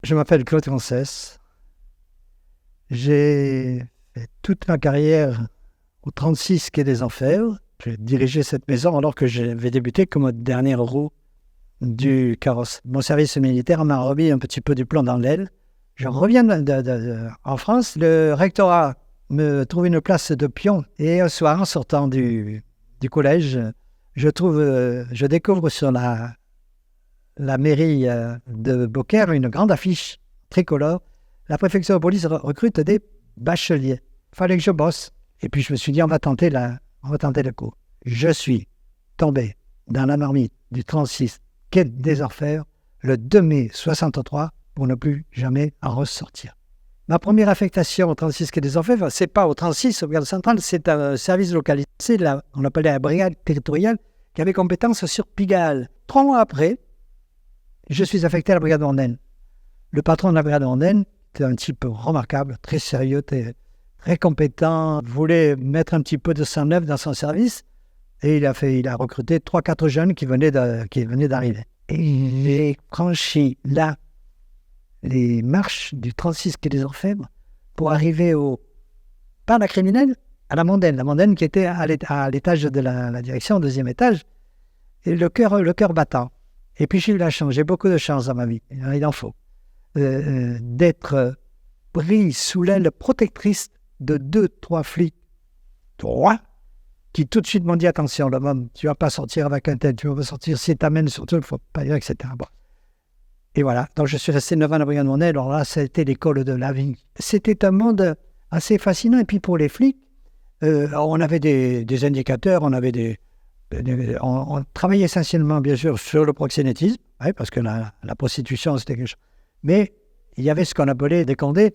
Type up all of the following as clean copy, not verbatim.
Je m'appelle Claude Concès. J'ai fait toute ma carrière au 36 quai des Enfers. J'ai dirigé cette maison alors que j'avais débuté comme dernière roue du carrosse. Mon service militaire m'a remis un petit peu du plomb dans l'aile. Je reviens en France. Le rectorat me trouve une place de pion. Et un soir, en sortant du collège, je découvre sur la mairie de Beaucaire une grande affiche tricolore. La préfecture de police recrute des bacheliers. Il fallait que je bosse. Et puis je me suis dit, on va tenter le coup. Je suis tombé dans la marmite du 36 quai des Enfers le 2 mai 63 pour ne plus jamais en ressortir. Ma première affectation au 36 quai des Enfers, c'est pas au 36 au garde centrale, c'est un service localisé, on appelait la brigade territoriale, qui avait compétence sur Pigalle. 3 mois après, je suis affecté à la brigade Ornane. Le patron de la brigade Ornane était un type remarquable, très sérieux, très compétent, voulait mettre un petit peu de sang neuf dans son service et il a recruté 3-4 jeunes qui venaient d'arriver. Et j'ai franchi là les marches du 36 quai des Enfers pour arriver pas à la criminelle, à la mondaine qui était à l'étage de la direction, au 2e étage, et le cœur battant. Et puis j'ai eu la chance, j'ai beaucoup de chance dans ma vie, il en faut, d'être pris sous l'aile protectrice de 2-3 flics, 3, qui tout de suite m'ont dit, attention, l'homme, tu ne vas pas sortir avec un tel, tu vas sortir, si t'amènes surtout, il ne faut pas dire, etc. Bon. Et voilà, donc je suis resté 9 ans à la brigade Ornane, alors là, ça a été l'école de la vie. C'était un monde assez fascinant, et puis pour les flics, on avait des indicateurs, on travaillait essentiellement, bien sûr, sur le proxénétisme, parce que la prostitution, c'était quelque chose. Mais il y avait ce qu'on appelait des condés,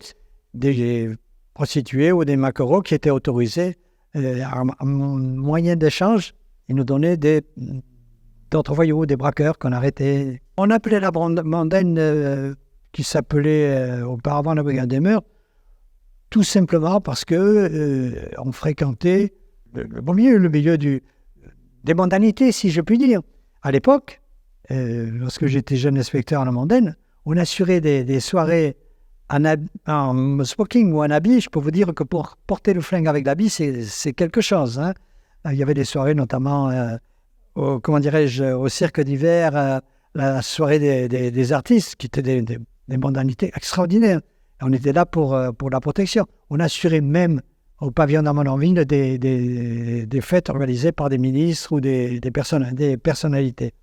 des prostituées ou des maquereaux qui étaient autorisés en moyen d'échange. Ils nous donnaient d'autres voyous, des braqueurs qu'on arrêtait. On appelait la mondaine, qui s'appelait auparavant la brigade des mœurs, tout simplement parce que on fréquentait le milieu des mondanités, si je puis dire. À l'époque, lorsque j'étais jeune inspecteur à la mondaine, on assurait des soirées en smoking ou en habit. Je peux vous dire que pour porter le flingue avec l'habit, c'est quelque chose. Hein. Il y avait des soirées notamment au cirque d'hiver, la soirée des artistes, qui étaient des mondanités extraordinaires. On était là pour la protection. On assurait même au pavillon d'Armenonville des fêtes organisées par des ministres ou des personnalités.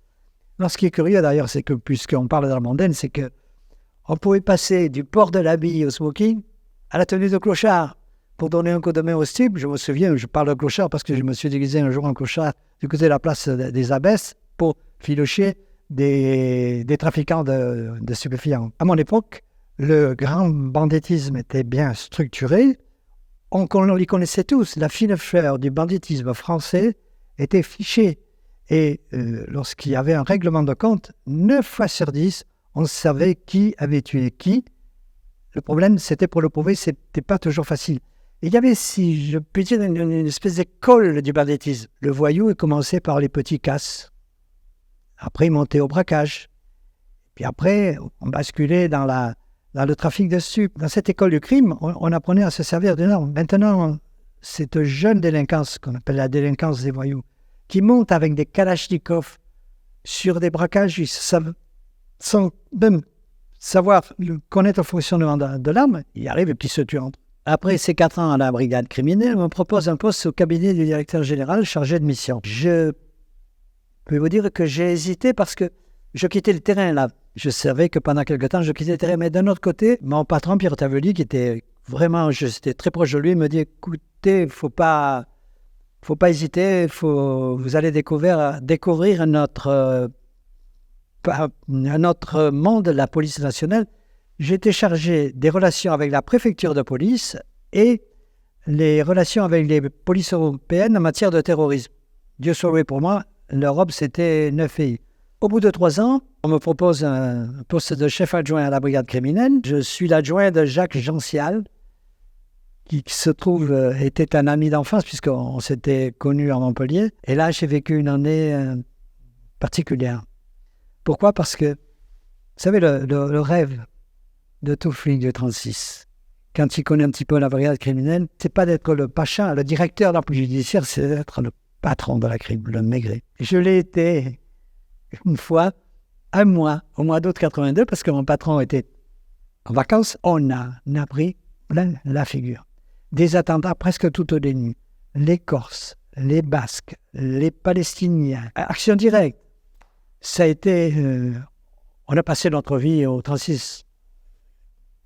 Alors, ce qui est curieux d'ailleurs, c'est que, puisqu'on parle de la mondaine, c'est qu'on pouvait passer du port de l'habit au smoking à la tenue de clochard pour donner un coup de main au type. Je me souviens, je parle de clochard parce que je me suis déguisé un jour en clochard du côté de la place des Abbesses pour filocher des trafiquants de stupéfiants. À mon époque, le grand banditisme était bien structuré. On les connaissait tous. La fine fleur du banditisme français était fichée. Et lorsqu'il y avait un règlement de compte, 9 fois sur 10, on savait qui avait tué qui. Le problème, c'était pour le prouver, c'était pas toujours facile. Et il y avait, si je puis dire, une espèce d'école du banditisme. Le voyou, il commençait par les petits casses. Après, il montait au braquage. Puis après, on basculait dans le trafic de stupes. Dans cette école du crime, on apprenait à se servir de normes. Maintenant, cette jeune délinquance, qu'on appelle la délinquance des voyous, qui monte avec des kalachnikovs sur des braquages sans même savoir connaître le fonctionnement de l'arme, il arrive et puis se tue entre. Après ces 4 ans à la brigade criminelle, on me propose un poste au cabinet du directeur général chargé de mission. Je peux vous dire que j'ai hésité parce que je quittais le terrain là. Je savais que pendant quelque temps, je quittais le terrain. Mais d'un autre côté, mon patron, Pierre Tavelli, qui était vraiment, j'étais très proche de lui, me dit, écoutez, faut pas hésiter, vous allez découvrir notre monde, la police nationale. J'étais chargé des relations avec la préfecture de police et les relations avec les polices européennes en matière de terrorisme. Dieu soit loué pour moi, l'Europe, c'était 9 pays. Au bout de 3 ans, on me propose un poste de chef adjoint à la brigade criminelle. Je suis l'adjoint de Jacques Jencial, qui se trouve était un ami d'enfance puisqu'on s'était connus à Montpellier. Et là, j'ai vécu une année particulière. Pourquoi ? Parce que, vous savez, le rêve de tout flic du 36. Quand il connaît un petit peu la brigade criminelle, c'est pas d'être le pacha, le directeur de la police judiciaire, c'est d'être le patron de la crime, le maigret. Je l'ai été une fois, un mois, au mois d'août 82, parce que mon patron était en vacances. On a pris plein la figure. Des attentats presque toutes les nuits. Les Corses, les Basques, les Palestiniens. Action directe. Ça a été... on a passé notre vie au 36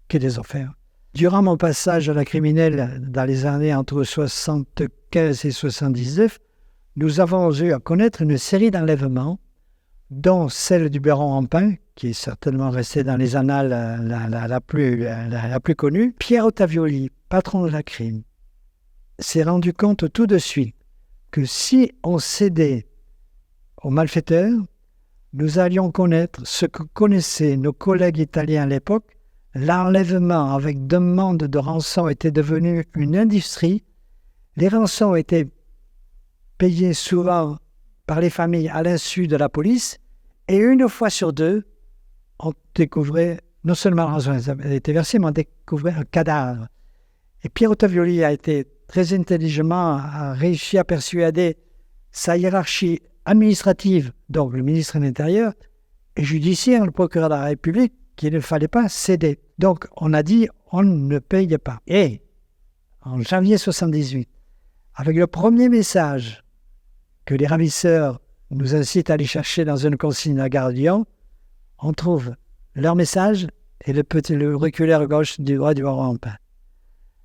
quai des Enfers. Durant mon passage à la criminelle dans les années entre 75 et 79, nous avons eu à connaître une série d'enlèvements, dont celle du baron Rampin, qui est certainement restée dans les annales la plus connue. Pierre Ottavioli, patron de la crime, s'est rendu compte tout de suite que si on cédait aux malfaiteurs, nous allions connaître ce que connaissaient nos collègues italiens à l'époque. L'enlèvement avec demande de rançon était devenu une industrie. Les rançons étaient payées souvent par les familles à l'insu de la police, et une fois sur deux, on découvrait, non seulement la rançon avait été versée, mais on découvrait un cadavre. Et Pierre Ottavioli a été très intelligemment, a réussi à persuader sa hiérarchie administrative, donc le ministre de l'Intérieur, et judiciaire, le procureur de la République, qu'il ne fallait pas céder. Donc on a dit, on ne paye pas. Et en janvier 1978, avec le premier message que les ravisseurs nous incitent à aller chercher dans une consigne à Gare de Lyon, on trouve leur message et le reculeur gauche du droit du baron Rampin.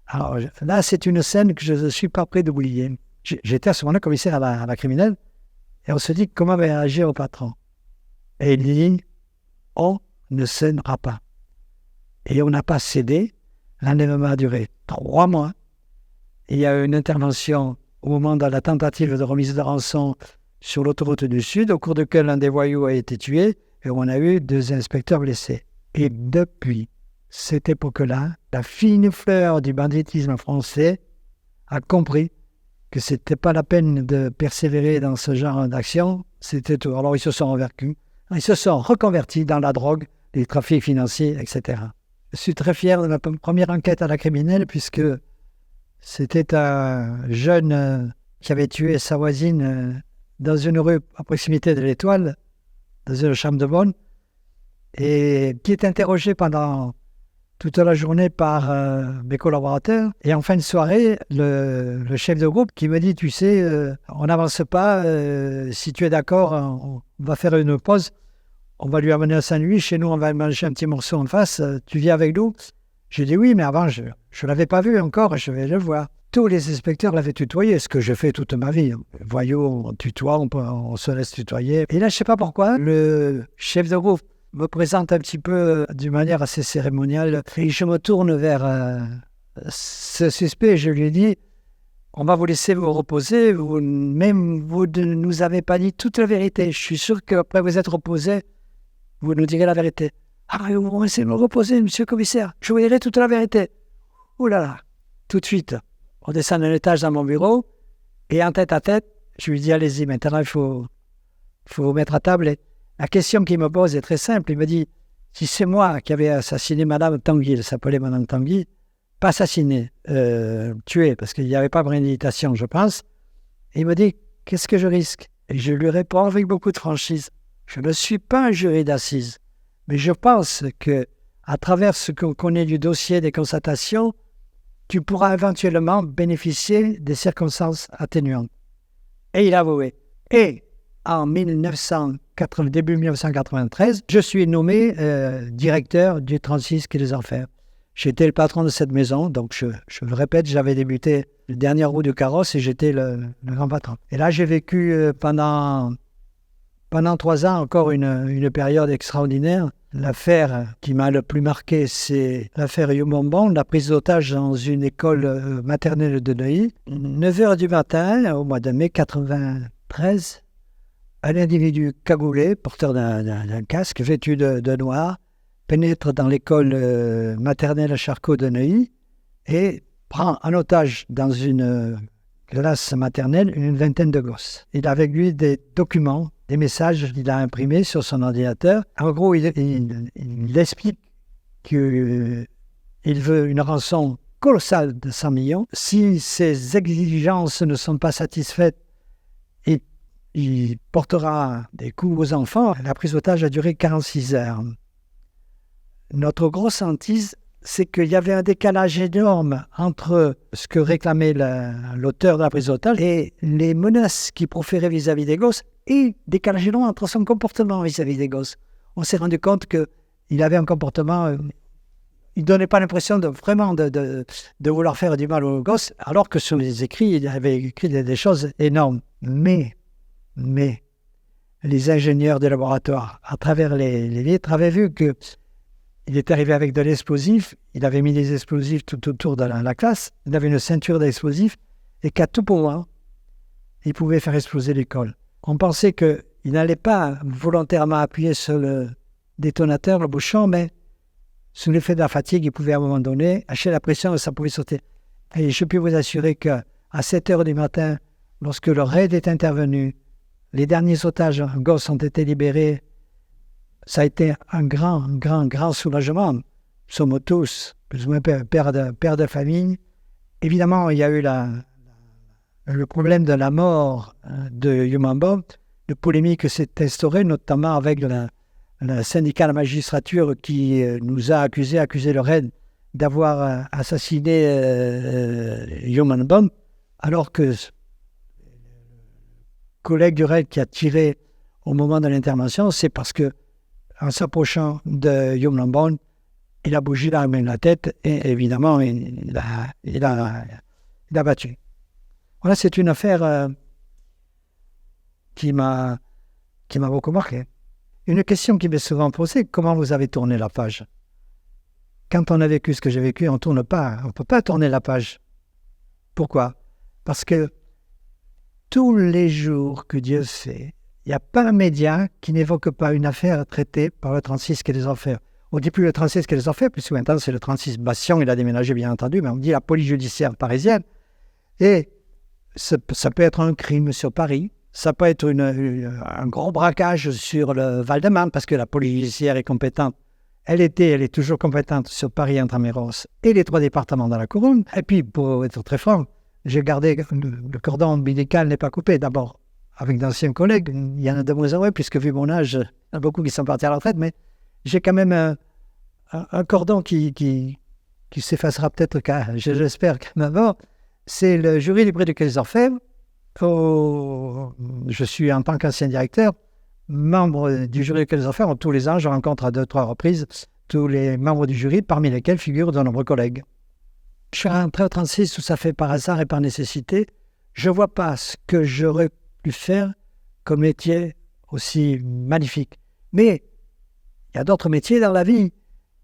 Alors là, c'est une scène que je ne suis pas prêt d'oublier. J'étais à ce moment-là commissaire à la criminelle, et on se dit comment va réagir au patron. Et il dit, on ne cédera pas. Et on n'a pas cédé. L'enlèvement a duré 3 mois. Il y a eu une intervention au moment de la tentative de remise de rançon sur l'autoroute du Sud, au cours de laquelle un des voyous a été tué, et on a eu 2 inspecteurs blessés. Et depuis cette époque-là, la fine fleur du banditisme français a compris que ce n'était pas la peine de persévérer dans ce genre d'action, c'était tout. Alors ils se sont reconvertis dans la drogue, les trafics financiers, etc. Je suis très fier de ma première enquête à la criminelle, puisque c'était un jeune qui avait tué sa voisine dans une rue à proximité de l'Étoile, dans une chambre de bonne, et qui est interrogé pendant toute la journée par mes collaborateurs. Et en fin de soirée, le chef de groupe qui me dit, tu sais, on n'avance pas, si tu es d'accord, on va faire une pause, on va lui amener un sandwich, chez nous on va manger un petit morceau en face, tu viens avec nous? J'ai dit oui, mais avant je ne l'avais pas vu encore, je vais le voir. Tous les inspecteurs l'avaient tutoyé, ce que je fais toute ma vie. Voyons, on tutoie, on se laisse tutoyer. Et là, je ne sais pas pourquoi, le chef de groupe me présente un petit peu d'une manière assez cérémoniale. Et je me tourne vers ce suspect et je lui dis, on va vous laisser vous reposer, vous ne nous avez pas dit toute la vérité. Je suis sûr qu'après vous être reposé, vous nous direz la vérité. Ah, vous me laissez me reposer, monsieur le commissaire, je vous dirai toute la vérité. Ouh là là, tout de suite, on descend d'un étage dans mon bureau, et en tête à tête, je lui dis, allez-y, maintenant il faut vous mettre à table. Et la question qu'il me pose est très simple. Il me dit, si c'est moi qui avais assassiné Madame Tanguy, elle s'appelait Madame Tanguy, pas assassiné, tué, parce qu'il n'y avait pas de préméditation, je pense. Et il me dit, qu'est-ce que je risque? Et je lui réponds avec beaucoup de franchise, je ne suis pas un jury d'assises, mais je pense que à travers ce qu'on connaît du dossier des constatations, tu pourras éventuellement bénéficier des circonstances atténuantes. Et il a avoué. Et en début 1993, je suis nommé directeur du 36 quai des Enfers. J'étais le patron de cette maison, donc je le répète, j'avais débuté le dernier roue du carrosse et j'étais le grand patron. Et là, j'ai vécu pendant 3 ans encore une période extraordinaire. L'affaire qui m'a le plus marqué, c'est l'affaire Youmbombon, la prise d'otage dans une école maternelle de Neuilly. 9h du matin, au mois de mai 1993, un individu cagoulé, porteur d'un casque, vêtu de noir, pénètre dans l'école maternelle Charcot de Neuilly et prend en otage dans une classe maternelle une vingtaine de gosses. Il a avec lui des documents, des messages qu'il a imprimés sur son ordinateur. En gros, il explique qu'il veut une rançon colossale de 100 millions. Si ces exigences ne sont pas satisfaites, il portera des coups aux enfants. La prise d'otage a duré 46 heures. Notre grosse hantise, c'est qu'il y avait un décalage énorme entre ce que réclamait l'auteur de la prise d'otage et les menaces qu'il proférait vis-à-vis des gosses, et décalage énorme entre son comportement vis-à-vis des gosses. On s'est rendu compte qu'il avait un comportement... il ne donnait pas l'impression de vouloir faire du mal aux gosses, alors que sur les écrits, il avait écrit des choses énormes. Mais les ingénieurs des laboratoires, à travers les vitres, avaient vu qu'il était arrivé avec de l'explosif, il avait mis des explosifs tout autour de la classe, il avait une ceinture d'explosifs, et qu'à tout moment, il pouvait faire exploser l'école. On pensait qu'il n'allait pas volontairement appuyer sur le détonateur, le bouchon, mais sous l'effet de la fatigue, il pouvait à un moment donné lâcher la pression et ça pouvait sauter. Et je peux vous assurer qu'à 7 heures du matin, lorsque le raid est intervenu, les derniers otages gosses ont été libérés, ça a été un grand soulagement. Nous sommes tous plus ou moins pères de famille. Évidemment, il y a eu le problème de la mort de Human Bomb. De polémique s'est instaurée, notamment avec le syndicat de la magistrature qui nous a accusé le RAID d'avoir assassiné Human Bomb, alors que le collègue du RAID qui a tiré au moment de l'intervention, c'est parce que en s'approchant de Human Bomb, il a bougé la main de la tête et évidemment il a battu. Voilà, c'est une affaire qui m'a beaucoup marqué. Une question qui m'est souvent posée, comment vous avez tourné la page? Quand on a vécu ce que j'ai vécu, on ne peut pas tourner la page. Pourquoi? Parce que tous les jours que Dieu fait, il n'y a pas un média qui n'évoque pas une affaire traitée par le 36 Quai des Orfèvres. On ne dit plus le 36 Quai des Orfèvres, puisque maintenant c'est le 36 Bastion, il a déménagé bien entendu, mais on dit la police judiciaire parisienne. Et ça peut être un crime sur Paris, ça peut être un gros braquage sur le Val-de-Marne, parce que la police judiciaire est compétente. Elle est toujours compétente sur Paris, Intramuros et les 3 départements dans la Couronne. Et puis, pour être très franc, j'ai gardé le cordon ombilical n'est pas coupé. D'abord, avec d'anciens collègues, il y en a de moins en moins, puisque vu mon âge, il y en a beaucoup qui sont partis à la retraite, mais j'ai quand même un cordon qui s'effacera peut-être, j'espère qu'à ma mort. C'est le jury du prix du Quai des Orfèvres. Je suis, en tant qu'ancien directeur, membre du jury du Quai des Orfèvres. Tous les ans, je rencontre à 2-3 reprises tous les membres du jury, parmi lesquels figurent de nombreux collègues. Je suis rentré au 36, tout ça fait par hasard et par nécessité. Je ne vois pas ce que j'aurais pu faire comme métier aussi magnifique. Mais il y a d'autres métiers dans la vie.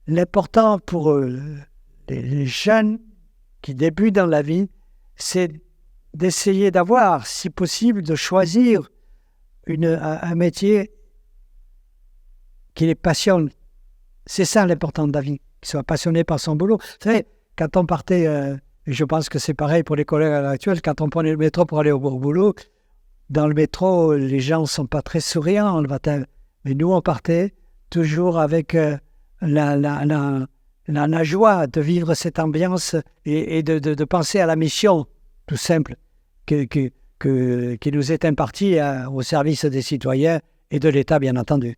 L'important pour les jeunes qui débutent dans la vie, c'est d'essayer d'avoir, si possible, de choisir un métier qui les passionne. C'est ça l'important de la vie, qu'ils soient passionnés par son boulot. Vous savez, quand on partait, et je pense que c'est pareil pour les collègues à l'heure actuelle, quand on prenait le métro pour aller au boulot, dans le métro, les gens ne sont pas très souriants le matin. Mais nous, on partait toujours avec la joie de vivre cette ambiance et de penser à la mission, tout simple, qui nous est impartie au service des citoyens et de l'État, bien entendu.